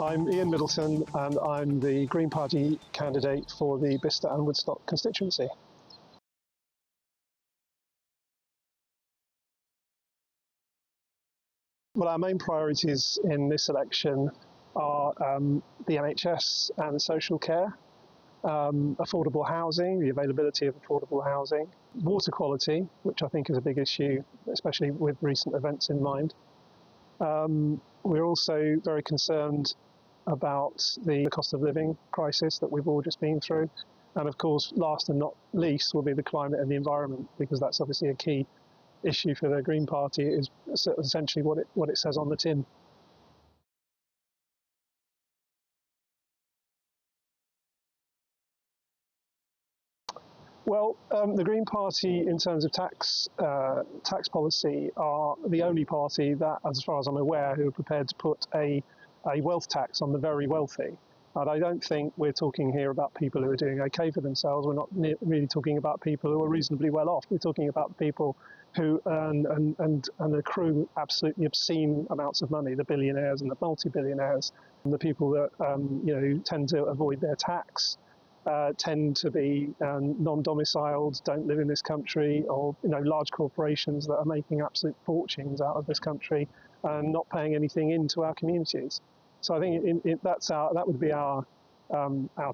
I'm Ian Middleton and I'm the Green Party candidate for the Bicester and Woodstock constituency. Well, our main priorities in this election are the NHS and social care, affordable housing, the availability of affordable housing, water quality, which I think is a big issue, especially with recent events in mind. We're also very concerned about the cost of living crisis that we've all just been through. And of course, last and not least will be the climate and the environment, because that's obviously a key issue for the Green Party, is essentially what it says on the tin. Well, the Green Party, in terms of tax policy, are the only party that, as far as I'm aware, who are prepared to put a wealth tax on the very wealthy. And I don't think we're talking here about people who are doing okay for themselves. We're not really talking about people who are reasonably well off. We're talking about people who earn and accrue absolutely obscene amounts of money, the billionaires and the multi-billionaires, and the people that who tend to avoid their tax, tend to be non-domiciled, don't live in this country, or large corporations that are making absolute fortunes out of this country and not paying anything into our communities. So I think that would be our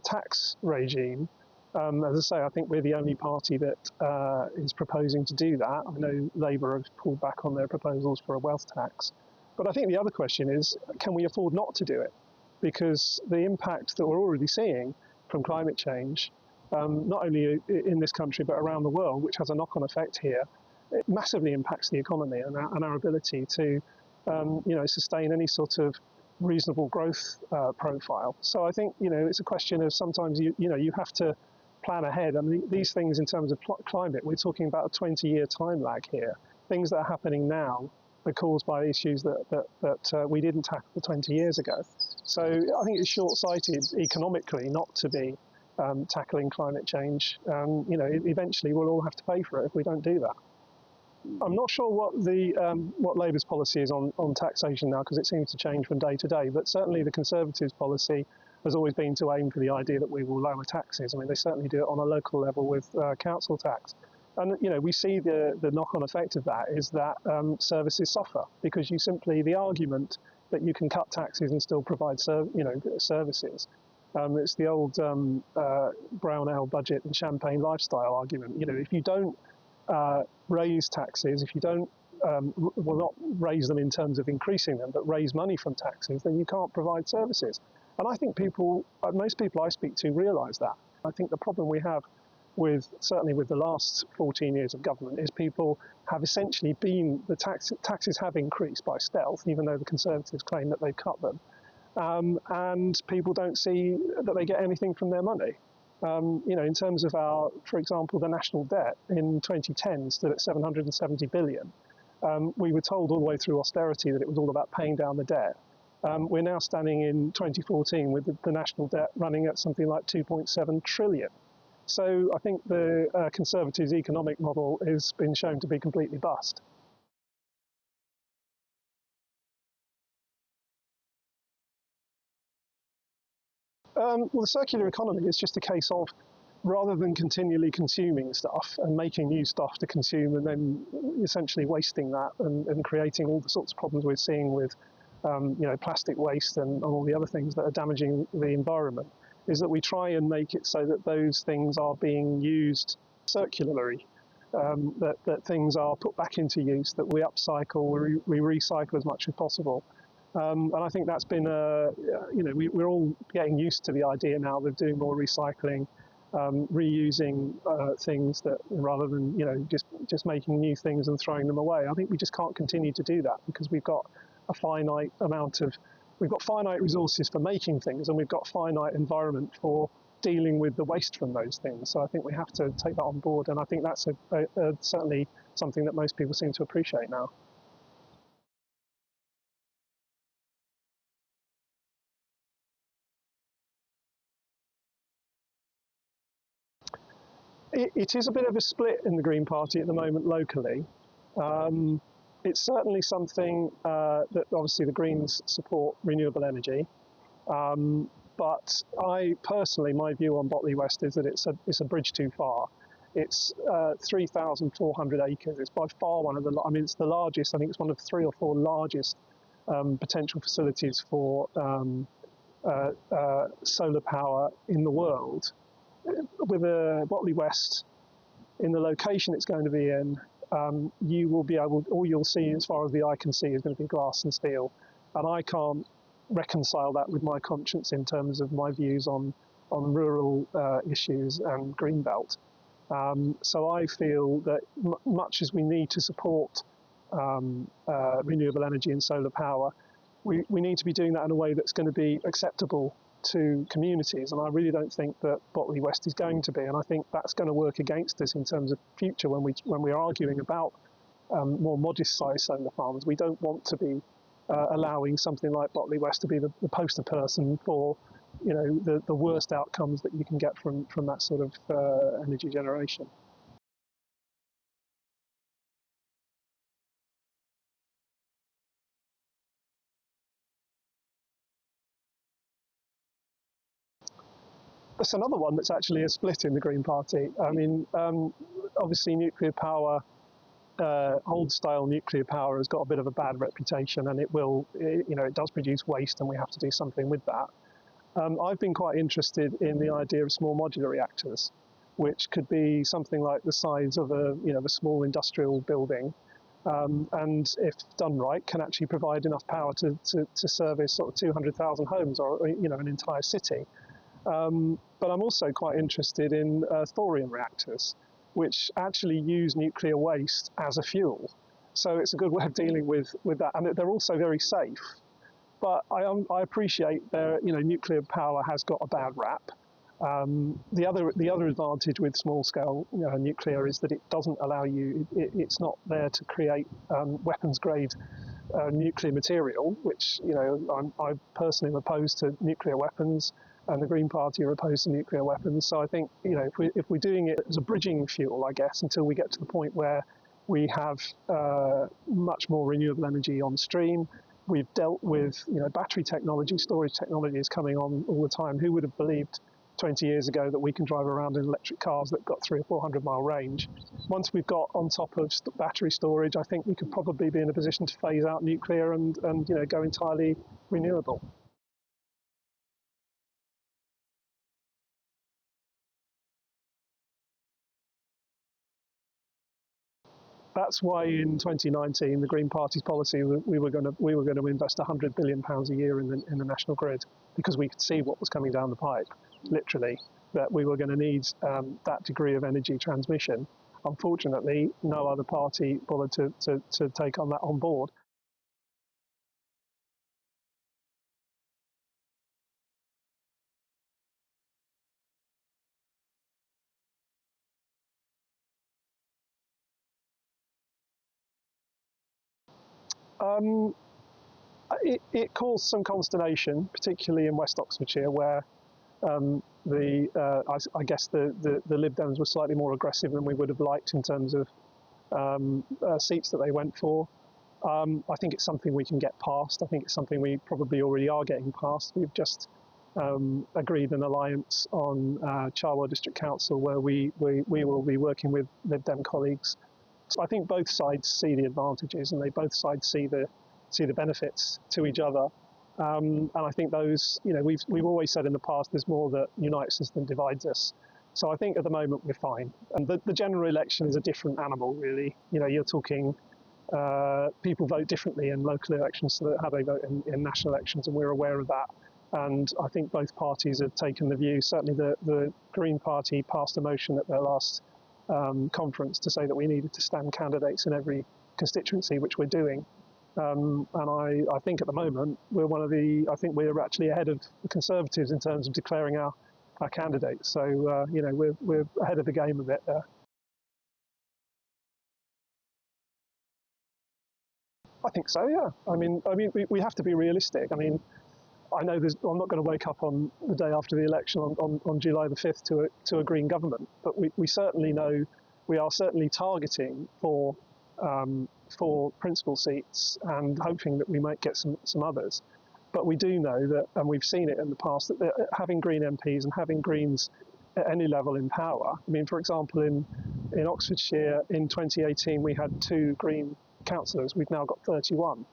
tax regime. As I say, I think we're the only party that is proposing to do that. I know Labour have pulled back on their proposals for a wealth tax. But I think the other question is, can we afford not to do it? Because the impact that we're already seeing from climate change, not only in this country but around the world, which has a knock-on effect here, it massively impacts the economy and our ability to sustain any sort of reasonable growth profile. So I think it's a question of sometimes you have to plan ahead. I mean, these things in terms of climate, we're talking about a 20-year time lag here. Things that are happening now are caused by issues that we didn't tackle 20 years ago. So I think it's short-sighted economically not to be tackling climate change. Eventually we'll all have to pay for it if we don't do that. I'm not sure what Labour's policy is on taxation now, because it seems to change from day to day, but certainly the Conservatives' policy has always been to aim for the idea that we will lower taxes. I mean, they certainly do it on a local level with council tax. And we see the knock-on effect of that is that services suffer, because the argument that you can cut taxes and still provide services. It's the old brown ale budget and champagne lifestyle argument. If you don't raise taxes, if you don't not raise them in terms of increasing them, but raise money from taxes, then you can't provide services. And I think most people I speak to realise that. I think the problem we have certainly with the last 14 years of government is people have essentially the taxes have increased by stealth, even though the Conservatives claim that they've cut them. And people don't see that they get anything from their money. In terms of for example, the national debt in 2010 stood at 770 billion. We were told all the way through austerity that it was all about paying down the debt. We're now standing in 2014 with the national debt running at something like 2.7 trillion. So I think the Conservatives' economic model has been shown to be completely bust. Well, the circular economy is just a case of, rather than continually consuming stuff and making new stuff to consume and then essentially wasting that and creating all the sorts of problems we're seeing with plastic waste and all the other things that are damaging the environment, is that we try and make it so that those things are being used circularly, that things are put back into use, that we upcycle, we recycle as much as possible. And I think that's been, we're all getting used to the idea now of doing more recycling, reusing things that rather than just making new things and throwing them away. I think we just can't continue to do that, because we've got finite resources for making things, and we've got finite environment for dealing with the waste from those things. So I think we have to take that on board, and I think that's certainly something that most people seem to appreciate now. It is a bit of a split in the Green Party at the moment locally. It's certainly something that obviously the Greens support renewable energy. But I personally, my view on Botley West is that it's a bridge too far. It's 3,400 acres. It's by far one of the, I mean, it's the largest, I think it's one of 3 or 4 largest potential facilities for solar power in the world. With Botley West, in the location it's going to be in, you will be able, all you'll see as far as the eye can see is going to be glass and steel. And I can't reconcile that with my conscience in terms of my views on rural issues and greenbelt. So I feel that much as we need to support renewable energy and solar power, we need to be doing that in a way that's going to be acceptable to communities, and I really don't think that Botley West is going to be, and I think that's going to work against us in terms of future when we're arguing about more modest sized solar farms. We don't want to be allowing something like Botley West to be the poster person for, you know, the worst outcomes that you can get from that sort of energy generation. That's another one that's actually a split in the Green Party. I mean, obviously nuclear power, old-style nuclear power has got a bit of a bad reputation, and it does produce waste, and we have to do something with that. I've been quite interested in the idea of small modular reactors, which could be something like the size of a small industrial building, and if done right, can actually provide enough power to service sort of 200,000 homes or an entire city. But I'm also quite interested in thorium reactors, which actually use nuclear waste as a fuel. So it's a good way of dealing with that, and they're also very safe. But I appreciate nuclear power has got a bad rap. The other advantage with small scale nuclear is that it doesn't allow you. It's not there to create weapons grade nuclear material, which I personally am opposed to nuclear weapons, and the Green Party are opposed to nuclear weapons. So I think if we're doing it as a bridging fuel, I guess, until we get to the point where we have much more renewable energy on stream. We've dealt with battery technology, storage technology is coming on all the time. Who would have believed 20 years ago that we can drive around in electric cars that got 300 or 400 mile range? Once we've got on top of battery storage, I think we could probably be in a position to phase out nuclear and go entirely renewable. That's why in 2019, the Green Party's policy, we were going to invest £100 billion a year in the national grid, because we could see what was coming down the pipe, literally, that we were going to need that degree of energy transmission. Unfortunately, no other party bothered to take on that on board. It caused some consternation, particularly in West Oxfordshire, where I guess the Lib Dems were slightly more aggressive than we would have liked in terms of seats that they went for. I think it's something we can get past. I think it's something we probably already are getting past. We've just agreed an alliance on Charwell District Council, where we will be working with Lib Dem colleagues. So I think both sides see the advantages, and both sides see the benefits to each other. And I think those, we've always said in the past, there's more that unites us than divides us. So I think at the moment we're fine. And the general election is a different animal, really. You're talking people vote differently in local elections to how they vote in national elections, and we're aware of that. And I think both parties have taken the view. Certainly the Green Party passed a motion at their last conference to say that we needed to stand candidates in every constituency, which we're doing. And I think at the moment I think we're actually ahead of the Conservatives in terms of declaring our candidates. So we're ahead of the game a bit there. I think so, yeah. I mean, we have to be realistic. I mean, I know I'm not going to wake up on the day after the election on July the 5th to a Green government, but we certainly know we are certainly targeting for principal seats and hoping that we might get some others. But we do know that, and we've seen it in the past, that having Green MPs and having Greens at any level in power, I mean, for example, in Oxfordshire in 2018, we had 2 Green councillors. We've now got 31.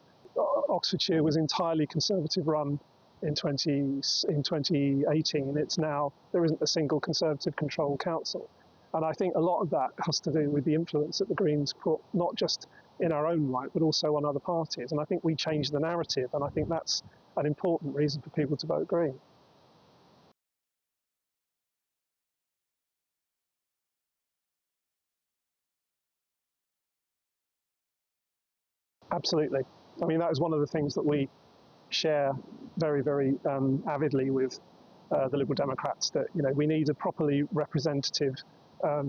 Oxfordshire was entirely Conservative run in 2018. It's now, there isn't a single Conservative controlled council. And I think a lot of that has to do with the influence that the Greens put, not just in our own right, but also on other parties. And I think we changed the narrative, and I think that's an important reason for people to vote Green. Absolutely. I mean, that is one of the things that we share very, very avidly with the Liberal Democrats, that, you know, we need a properly representative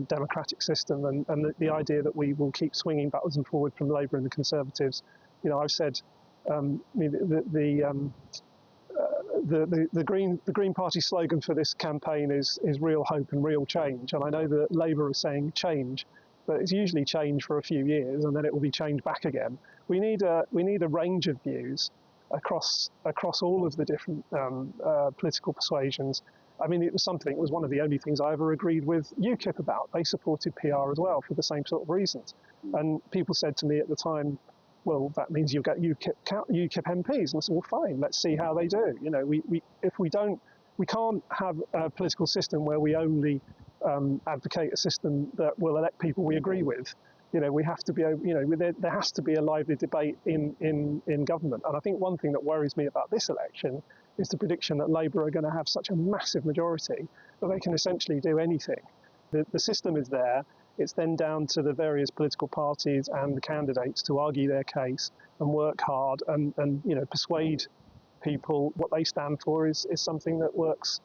democratic system, and the idea that we will keep swinging backwards and forward from Labour and the Conservatives. You know, I've said the Green Party slogan for this campaign is real hope and real change, and I know that Labour is saying change, but it's usually change for a few years and then it will be changed back again. We need a range of views across all of the different political persuasions. I mean, it was one of the only things I ever agreed with UKIP about. They supported PR as well for the same sort of reasons. And people said to me at the time, well, that means you'll get UKIP MPs. And I said, well, fine, let's see how they do. You know, we can't have a political system where we only advocate a system that will elect people we agree with. You know, we have to be, you know, there has to be a lively debate in government. And I think one thing that worries me about this election is the prediction that Labour are going to have such a massive majority that they can essentially do anything. The system is there. It's then down to the various political parties and the candidates to argue their case and work hard and you know, persuade people what they stand for is something that works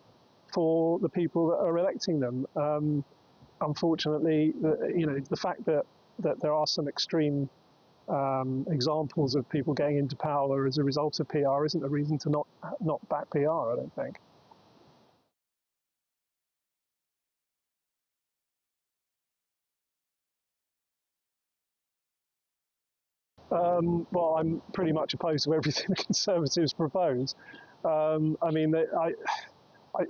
for the people that are electing them. Unfortunately, you know, the fact that there are some extreme examples of people getting into power as a result of PR isn't a reason to not back PR, I don't think. Well, I'm pretty much opposed to everything the Conservatives propose. I mean,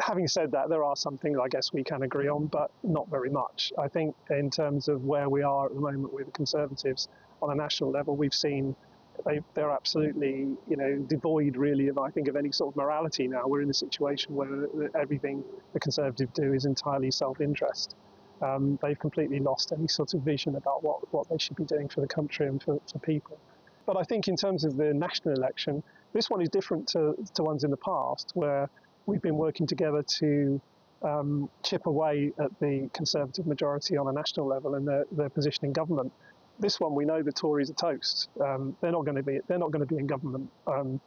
having said that, there are some things I guess we can agree on, but not very much. I think in terms of where we are at the moment with the Conservatives on a national level, we've seen they're absolutely, you know, devoid really of, I think, of any sort of morality now. We're in a situation where everything the Conservatives do is entirely self-interest. They've completely lost any sort of vision about what they should be doing for the country and for people. But I think in terms of the national election, this one is different to ones in the past, where we've been working together to chip away at the Conservative majority on a national level and their position in government. This one, we know the Tories are toast. They're not going to be in government on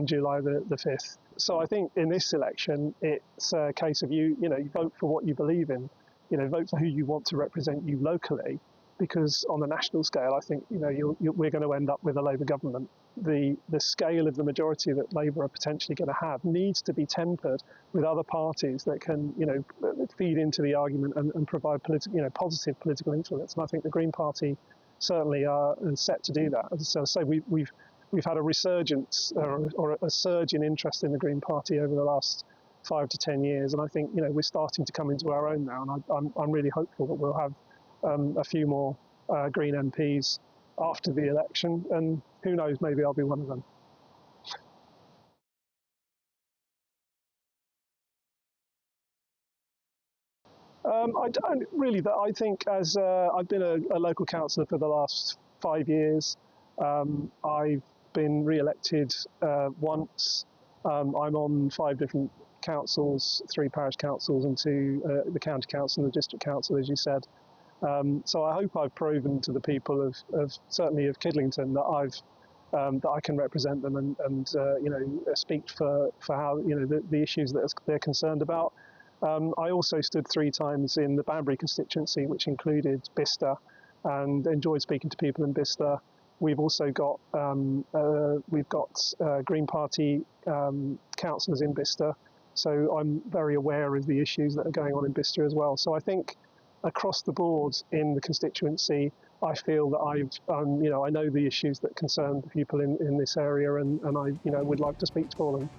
July the 5th. So I think in this election, it's a case of you vote for what you believe in. You know, vote for who you want to represent you locally, because on the national scale, I think, you know, we're going to end up with a Labour government. The scale of the majority that Labour are potentially going to have needs to be tempered with other parties that can, you know, feed into the argument and provide positive political influence. And I think the Green Party certainly are set to do that. As I say, we've had a resurgence or a surge in interest in the Green Party over the last 5 to 10 years, and I think, you know, we're starting to come into our own now, and I'm really hopeful that we'll have a few more Green MPs after the election, and who knows, maybe I'll be one of them. I don't really, but I think as I've been a local councillor for the last 5 years. I've been re-elected once. I'm on 5 different councils, 3 parish councils and 2 the county council and the district council, as you said. So I hope I've proven to the people of certainly of Kidlington that I can represent them and you know, speak for how, you know, the issues that they're concerned about. I also stood 3 times in the Banbury constituency, which included Bicester, and enjoyed speaking to people in Bicester. We've also got Green Party councillors in Bicester, so I'm very aware of the issues that are going on in Bicester as well. So I think across the board in the constituency, I feel that I know the issues that concern the people in this area, and I, would like to speak to all of them.